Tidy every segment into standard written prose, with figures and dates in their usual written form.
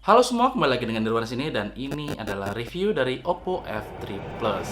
Halo semua, kembali lagi dengan Nirwan sini dan ini adalah review dari Oppo F3 Plus.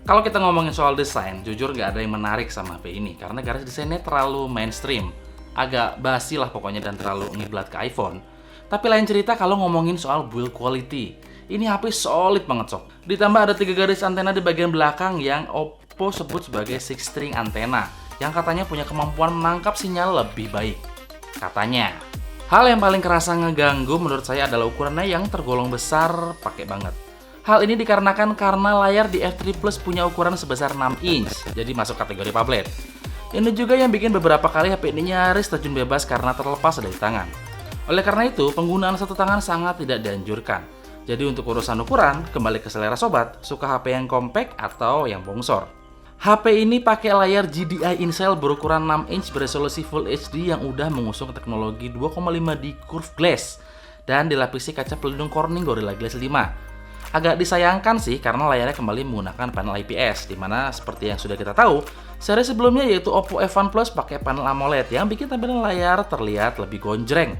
Kalau kita ngomongin soal desain, jujur nggak ada yang menarik sama HP ini karena garis desainnya terlalu mainstream, agak basi lah pokoknya dan terlalu ngiblat ke iPhone. Tapi lain cerita kalau ngomongin soal build quality, ini HP solid banget sob. Ditambah ada 3 garis antena di bagian belakang yang Oppo sebut sebagai six string antena, yang katanya punya kemampuan menangkap sinyal lebih baik. Katanya. Hal yang paling kerasa ngeganggu menurut saya adalah ukurannya yang tergolong besar, pakai banget. Hal ini dikarenakan karena layar di F3 Plus punya ukuran sebesar 6 inch, jadi masuk kategori phablet. Ini juga yang bikin beberapa kali HP ini nyaris terjun bebas karena terlepas dari tangan. Oleh karena itu, penggunaan satu tangan sangat tidak dianjurkan. Jadi untuk urusan ukuran, kembali ke selera sobat, suka HP yang compact atau yang bongsor. HP ini pakai layar GDI InCell berukuran 6 inch beresolusi Full HD yang udah mengusung teknologi 2,5D Curved Glass dan dilapisi kaca pelindung Corning Gorilla Glass 5. Agak disayangkan sih karena layarnya kembali menggunakan panel IPS, dimana seperti yang sudah kita tahu, seri sebelumnya yaitu Oppo F1 Plus pakai panel AMOLED yang bikin tampilan layar terlihat lebih gonjreng.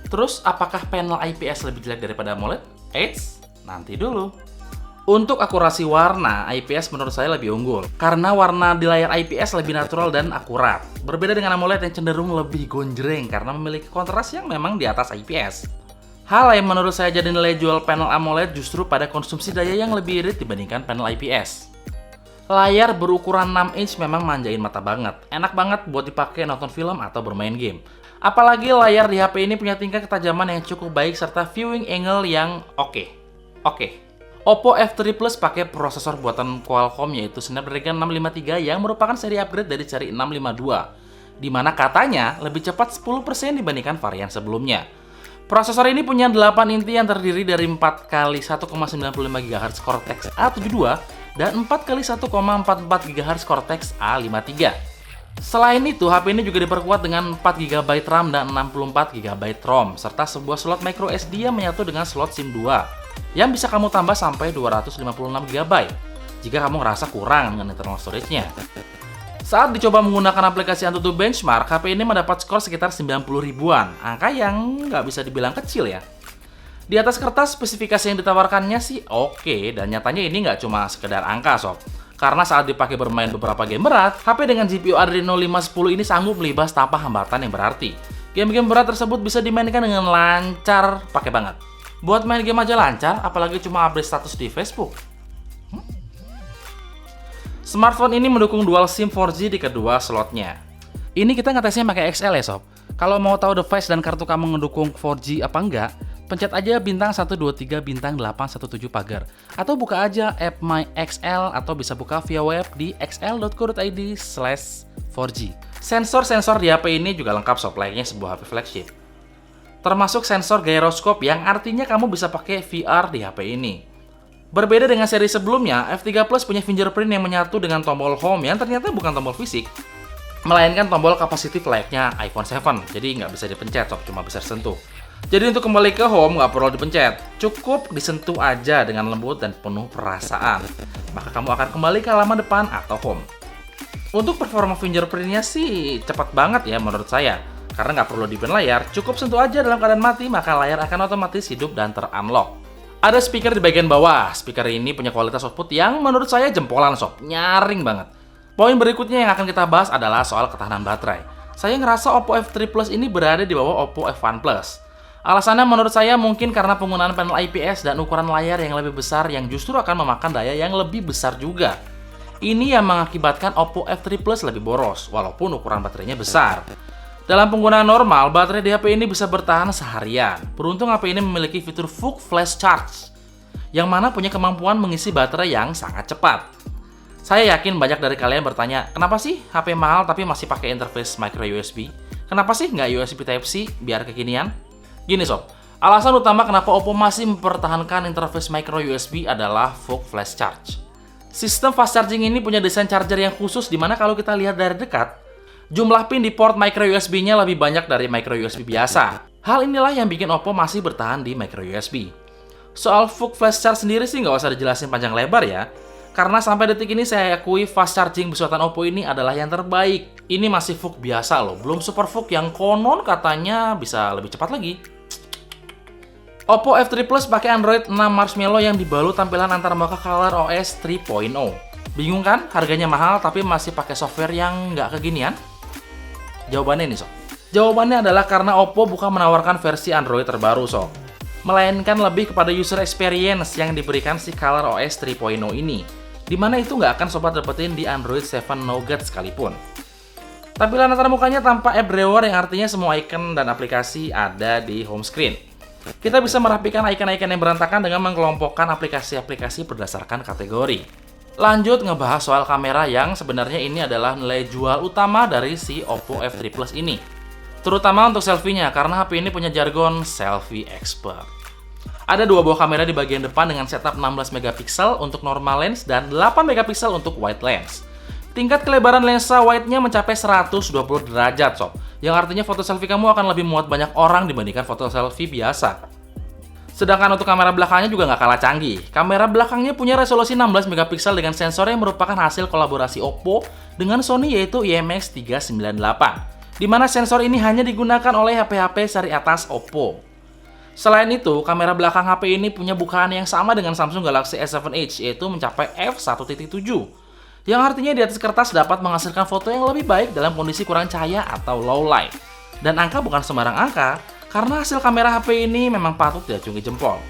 Terus apakah panel IPS lebih jelek daripada AMOLED? Eits, nanti dulu. Untuk akurasi warna, IPS menurut saya lebih unggul karena warna di layar IPS lebih natural dan akurat. Berbeda dengan AMOLED yang cenderung lebih gonjreng karena memiliki kontras yang memang di atas IPS. Hal yang menurut saya jadi nilai jual panel AMOLED justru pada konsumsi daya yang lebih irit dibandingkan panel IPS. Layar berukuran 6 inch memang manjain mata banget, enak banget buat dipakai nonton film atau bermain game. Apalagi layar di HP ini punya tingkat ketajaman yang cukup baik serta viewing angle yang oke. Oppo F3 Plus pakai prosesor buatan Qualcomm yaitu Snapdragon 653 yang merupakan seri upgrade dari seri 652, di mana katanya lebih cepat 10% dibandingkan varian sebelumnya. Prosesor ini punya 8 inti yang terdiri dari 4 kali 1,95 GHz Cortex A72 dan 4 kali 1,44 GHz Cortex A53. Selain itu, HP ini juga diperkuat dengan 4 GB RAM dan 64 GB ROM, serta sebuah slot micro SD yang menyatu dengan slot SIM 2, yang bisa kamu tambah sampai 256 GB, jika kamu ngerasa kurang dengan internal storage-nya. Saat dicoba menggunakan aplikasi AnTuTu Benchmark, HP ini mendapat skor sekitar 90 ribuan, angka yang nggak bisa dibilang kecil ya. Di atas kertas, spesifikasi yang ditawarkannya sih oke, dan nyatanya ini nggak cuma sekedar angka sob. Karena saat dipakai bermain beberapa game berat, HP dengan GPU Adreno 510 ini sanggup melibas tanpa hambatan yang berarti. Game-game berat tersebut bisa dimainkan dengan lancar, pakai banget. Buat main game aja lancar, apalagi cuma update status di Facebook. Smartphone ini mendukung dual SIM 4G di kedua slotnya. Ini kita ngetesnya pakai XL ya sob. Kalau mau tahu device dan kartu kamu ngedukung 4G apa enggak, pencet aja bintang 123 bintang 817 pagar. Atau buka aja app My XL atau bisa buka via web di xl.co.id/4G. Sensor-sensor di HP ini juga lengkap sob, layaknya sebuah HP flagship. Termasuk sensor gyroscope yang artinya kamu bisa pakai VR di HP ini. Berbeda dengan seri sebelumnya, F3 Plus punya fingerprint yang menyatu dengan tombol home yang ternyata bukan tombol fisik, melainkan tombol kapasitif layaknya iPhone 7, jadi nggak bisa dipencet, cuma bisa disentuh. Jadi untuk kembali ke home nggak perlu dipencet, cukup disentuh aja dengan lembut dan penuh perasaan. Maka kamu akan kembali ke halaman depan atau home. Untuk performa fingerprintnya sih cepat banget ya menurut saya, karena nggak perlu di-ban layar, cukup sentuh aja dalam keadaan mati, maka layar akan otomatis hidup dan ter-unlock. Ada speaker di bagian bawah. Speaker ini punya kualitas output yang menurut saya jempolan sob, nyaring banget. Poin berikutnya yang akan kita bahas adalah soal ketahanan baterai. Saya ngerasa Oppo F3 Plus ini berada di bawah Oppo F1 Plus. Alasannya menurut saya mungkin karena penggunaan panel IPS dan ukuran layar yang lebih besar yang justru akan memakan daya yang lebih besar juga. Ini yang mengakibatkan Oppo F3 Plus lebih boros, walaupun ukuran baterainya besar. Dalam penggunaan normal, baterai di HP ini bisa bertahan seharian. Beruntung HP ini memiliki fitur VOOC Flash Charge, yang mana punya kemampuan mengisi baterai yang sangat cepat. Saya yakin banyak dari kalian bertanya, kenapa sih HP mahal tapi masih pakai interface micro USB? Kenapa sih nggak USB Type-C biar kekinian? Gini sob, Alasan utama kenapa Oppo masih mempertahankan interface micro USB adalah VOOC Flash Charge. Sistem fast charging ini punya desain charger yang khusus di mana kalau kita lihat dari dekat, jumlah pin di port micro USB-nya lebih banyak dari micro USB biasa. Hal inilah yang bikin Oppo masih bertahan di micro USB. Soal VOOC Flash Charge sendiri sih nggak usah dijelasin panjang lebar ya. Karena sampai detik ini saya akui fast charging buatan Oppo ini adalah yang terbaik. Ini masih VOOC biasa loh, belum Super VOOC yang konon katanya bisa lebih cepat lagi. Oppo F3 Plus pakai Android 6 Marshmallow yang dibalut tampilan antarmuka ColorOS 3.0. Bingung kan? Harganya mahal tapi masih pakai software yang nggak keginian? Jawabannya nih sob. Jawabannya adalah karena Oppo bukan menawarkan versi Android terbaru sob, melainkan lebih kepada user experience yang diberikan si ColorOS 3.0 ini, dimana itu nggak akan sobat dapetin di Android 7 Nougat sekalipun. Tampilan antarmukanya tanpa app drawer yang artinya semua icon dan aplikasi ada di home screen. Kita bisa merapikan icon-icon yang berantakan dengan mengelompokkan aplikasi-aplikasi berdasarkan kategori. Lanjut ngebahas soal kamera yang sebenarnya ini adalah nilai jual utama dari si Oppo F3 Plus ini. Terutama untuk selfie-nya, karena HP ini punya jargon selfie expert. Ada dua buah kamera di bagian depan dengan setup 16 megapiksel untuk normal lens dan 8 megapiksel untuk wide lens. Tingkat kelebaran lensa wide-nya mencapai 120 derajat sob, yang artinya foto selfie kamu akan lebih muat banyak orang dibandingkan foto selfie biasa. Sedangkan untuk kamera belakangnya juga nggak kalah canggih. Kamera belakangnya punya resolusi 16 megapiksel dengan sensor yang merupakan hasil kolaborasi Oppo dengan Sony yaitu IMX398, di mana sensor ini hanya digunakan oleh HP-HP seri atas Oppo. Selain itu, kamera belakang HP ini punya bukaan yang sama dengan Samsung Galaxy S7 Edge, yaitu mencapai f1.7, yang artinya di atas kertas dapat menghasilkan foto yang lebih baik dalam kondisi kurang cahaya atau low light. Dan angka bukan sembarang angka, karena hasil kamera HP ini memang patut diacungi jempol.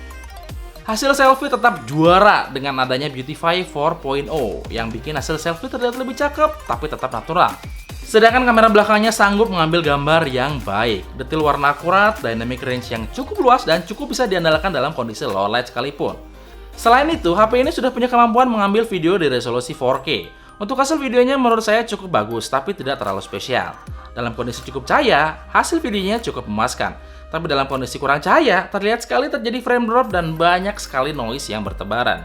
Hasil selfie tetap juara dengan adanya Beautify 4.0 yang bikin hasil selfie terlihat lebih cakep tapi tetap natural. Sedangkan kamera belakangnya sanggup mengambil gambar yang baik, detail warna akurat, dynamic range yang cukup luas dan cukup bisa diandalkan dalam kondisi low light sekalipun. Selain itu, HP ini sudah punya kemampuan mengambil video di resolusi 4K. Untuk hasil videonya menurut saya cukup bagus, tapi tidak terlalu spesial. Dalam kondisi cukup cahaya, hasil videonya cukup memuaskan. Tapi dalam kondisi kurang cahaya, terlihat sekali terjadi frame drop dan banyak sekali noise yang bertebaran.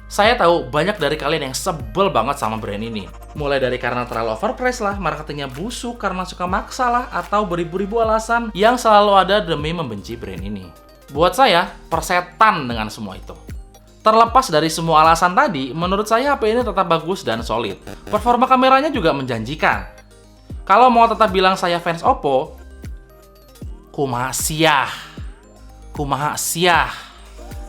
Saya tahu banyak dari kalian yang sebel banget sama brand ini. Mulai dari karena terlalu overpriced lah, marketingnya busuk karena suka maksa lah, atau beribu-ribu alasan yang selalu ada demi membenci brand ini. Buat saya, persetan dengan semua itu. Terlepas dari semua alasan tadi, menurut saya HP ini tetap bagus dan solid. Performa kameranya juga menjanjikan. Kalau mau tetap bilang saya fans Oppo, kumaha siah.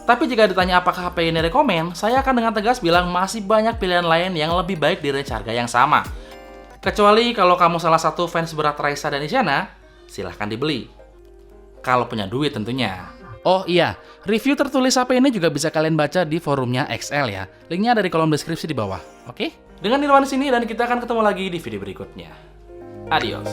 Tapi jika ditanya apakah HP ini rekomen, saya akan dengan tegas bilang masih banyak pilihan lain yang lebih baik di range harga yang sama. Kecuali kalau kamu salah satu fans berat Raisa dan Isyana, silahkan dibeli. Kalau punya duit tentunya. Oh iya, review tertulis HP ini juga bisa kalian baca di forumnya XL ya. Linknya ada di kolom deskripsi di bawah. Oke? Dengan Nirwan sini dan kita akan ketemu lagi di video berikutnya. Adios.